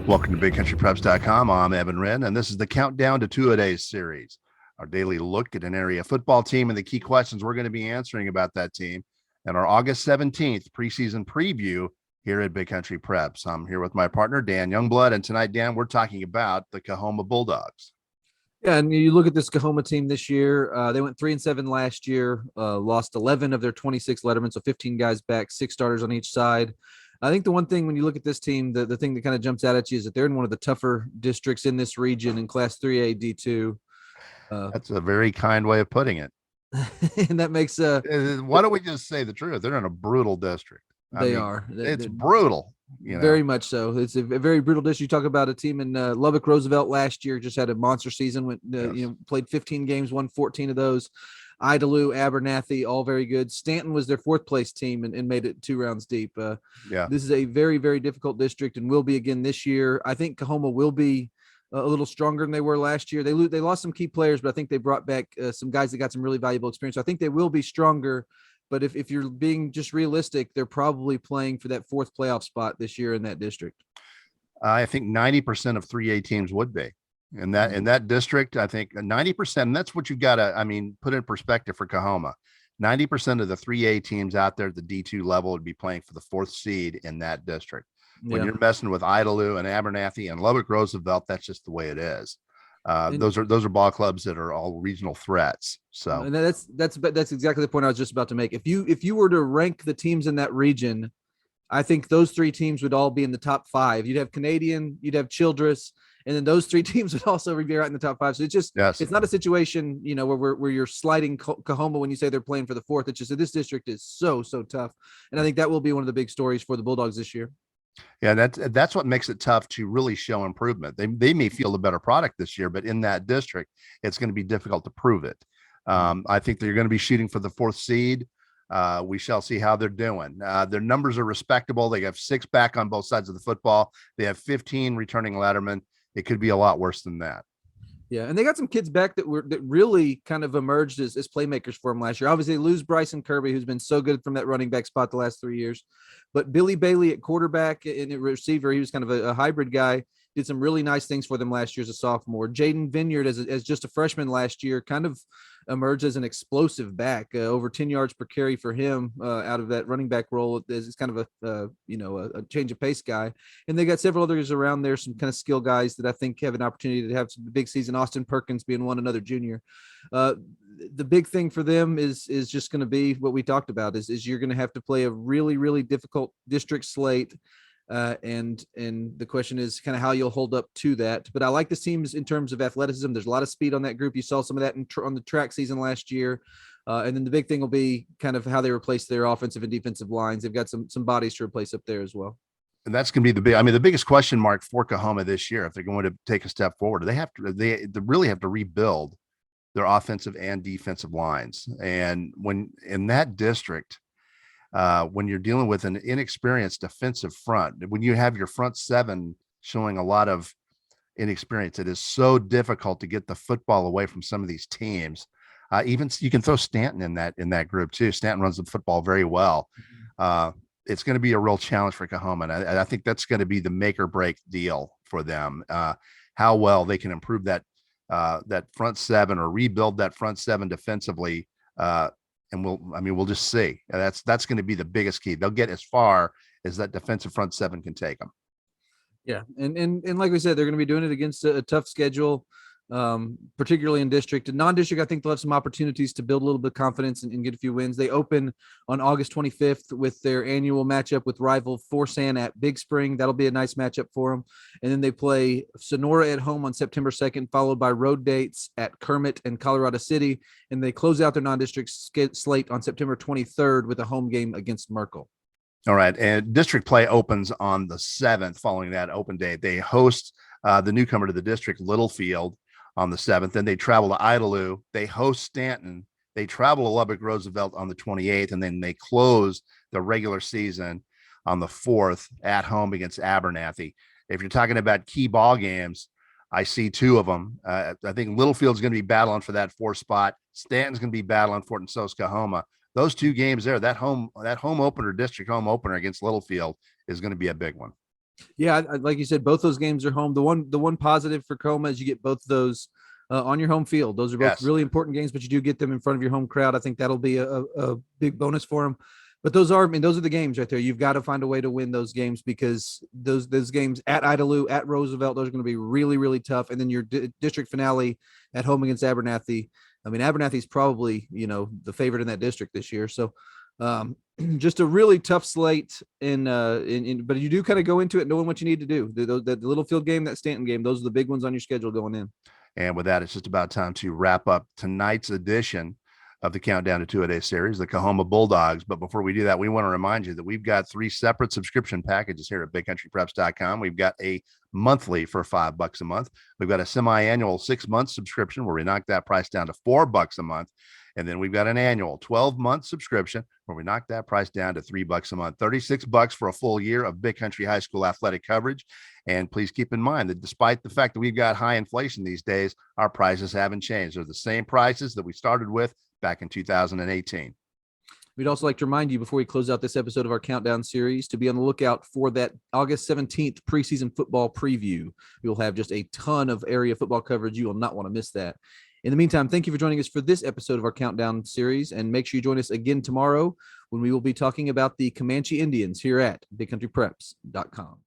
Welcome to BigCountryPreps.com. I'm Evan Wren, and this is the Countdown to Two-A-Days series, our daily look at an area football team and the key questions we're going to be answering about that team and our August 17th preseason preview here at Big Country Preps. I'm here with my partner, Dan Youngblood, and tonight, Dan, we're talking about the Coahoma Bulldogs. Yeah, and you look at this Coahoma team this year, they went 3-7 last year, lost 11 of their 26 lettermen, so 15 guys back, 6 starters on each side. I think the one thing when you look at this team, the thing that kind of jumps out at you is that they're in one of the tougher districts in this region in Class 3A D2. That's a very kind way of putting it. And that makes why don't we just say the truth? They're in a brutal district. It's brutal. Very much so. It's a very brutal district. You talk about a team in Lubbock Roosevelt last year, just had a monster season. Went played 15 games, won 14 of those. Idalou, Abernathy, all very good. Stanton was their 4th place team and made it 2 rounds deep. This is a very, very difficult district and will be again this year. I think Coahoma will be a little stronger than they were last year. They lost some key players, but I think they brought back some guys that got some really valuable experience. So I think they will be stronger. But if you're being just realistic, they're probably playing for that 4th playoff spot this year in that district. I think 90% of 3A teams would be. In that district, I think 90%, and that's what you've got to, put in perspective for Coahoma. 90% of the 3A teams out there at the D2 level would be playing for the 4th seed in that district. When you're messing with Idalou and Abernathy and Lubbock Roosevelt, that's just the way it is. Those are ball clubs that are all regional threats. So and that's exactly the point I was just about to make. If you were to rank the teams in that region, I think those 3 teams would all be in the top 5. You'd have Canadian, you'd have Childress, and then those 3 teams would also be right in the top 5. So it's just It's not a situation, where you're sliding Coahoma when you say they're playing for the 4th. It's just that this district is so tough, and I think that will be one of the big stories for the Bulldogs this year. Yeah, that's what makes it tough to really show improvement. They may feel the better product this year, but in that district, it's going to be difficult to prove it. I think they're going to be shooting for the 4th seed. We shall see how they're doing. Their numbers are respectable. They have 6 back on both sides of the football. They have 15 returning lettermen. It could be a lot worse than that. Yeah, and they got some kids back that really kind of emerged as playmakers for them last year. Obviously, they lose Bryson Kirby, who's been so good from that running back spot the last 3 years. But Billy Bailey at quarterback and at receiver, he was kind of a hybrid guy, did some really nice things for them last year as a sophomore. Jaden Vineyard, as just a freshman last year, kind of emerged as an explosive back, over 10 yards per carry for him out of that running back role. As kind of a change of pace guy. And they got several others around there, some kind of skill guys that I think have an opportunity to have some big season. Austin Perkins being one, another junior. The big thing for them is just going to be what we talked about is you're going to have to play a really, really difficult district slate. And the question is kind of how you'll hold up to that. But I like the teams in terms of athleticism. There's a lot of speed on that group. You saw some of that on the track season last year. And then the big thing will be kind of how they replace their offensive and defensive lines. They've got some bodies to replace up there as well. And that's going to be the biggest question mark for Coahoma this year. If they're going to take a step forward, they really have to rebuild their offensive and defensive lines. And when in that district, when you're dealing with an inexperienced defensive front, when you have your front 7 showing a lot of inexperience, it is so difficult to get the football away from some of these teams. Even you can throw Stanton in that group too. Stanton runs the football very well. It's going to be a real challenge for Coahoma. And I think that's going to be the make or break deal for them. How well they can improve that front 7 or rebuild that front 7 defensively. And we'll just see. That's going to be the biggest key. They'll get as far as that defensive front 7 can take them. Yeah. And like we said, they're going to be doing it against a tough schedule, particularly in district and non-district. I think they'll have some opportunities to build a little bit of confidence and get a few wins. They open on August 25th with their annual matchup with rival Forsan at Big Spring. That'll be a nice matchup for them. And then they play Sonora at home on September 2nd, followed by road dates at Kermit and Colorado City. And they close out their non-district slate on September 23rd with a home game against Merkel. All right. And district play opens on the 7th following that open date. They host the newcomer to the district, Littlefield, on the 7th. Then they travel to Idalou. They host Stanton. They travel to Lubbock Roosevelt on the 28th. And then they close the regular season on the 4th at home against Abernathy. If you're talking about key ball games, I see 2 of them. I think Littlefield's going to be battling for that 4th spot. Stanton's going to be battling for it, and so's Coahoma. Those 2 games there, that home opener, district home opener against Littlefield is going to be a big one. Yeah, like you said, both those games are home. The one positive for Coahoma is you get both of those on your home field. Those are both Yes. really important games, but you do get them in front of your home crowd. I think that'll be a big bonus for them. But those are the games right there. You've got to find a way to win those games because those games at Idalou, at Roosevelt, those are going to be really, really tough. And then your district finale at home against Abernathy. I mean, Abernathy's probably, the favorite in that district this year. So um, just a really tough slate but you do kind of go into it knowing what you need to do. The Littlefield game, that Stanton game, those are the big ones on your schedule going in. And with that, it's just about time to wrap up tonight's edition of the Countdown to Two-A-Day series, the Coahoma Bulldogs. But before we do that, we want to remind you that we've got 3 separate subscription packages here at bigcountrypreps.com. We've got a monthly for $5 a month. We've got a semi-annual 6-month subscription where we knock that price down to $4 a month. And then we've got an annual 12-month subscription where we knock that price down to $3 a month, $36 for a full year of Big Country High School athletic coverage. And please keep in mind that despite the fact that we've got high inflation these days, our prices haven't changed. They're the same prices that we started with back in 2018. We'd also like to remind you before we close out this episode of our Countdown series to be on the lookout for that August 17th preseason football preview. You'll have just a ton of area football coverage. You will not want to miss that. In the meantime, thank you for joining us for this episode of our Countdown series, and make sure you join us again tomorrow when we will be talking about the Comanche Indians here at bigcountrypreps.com.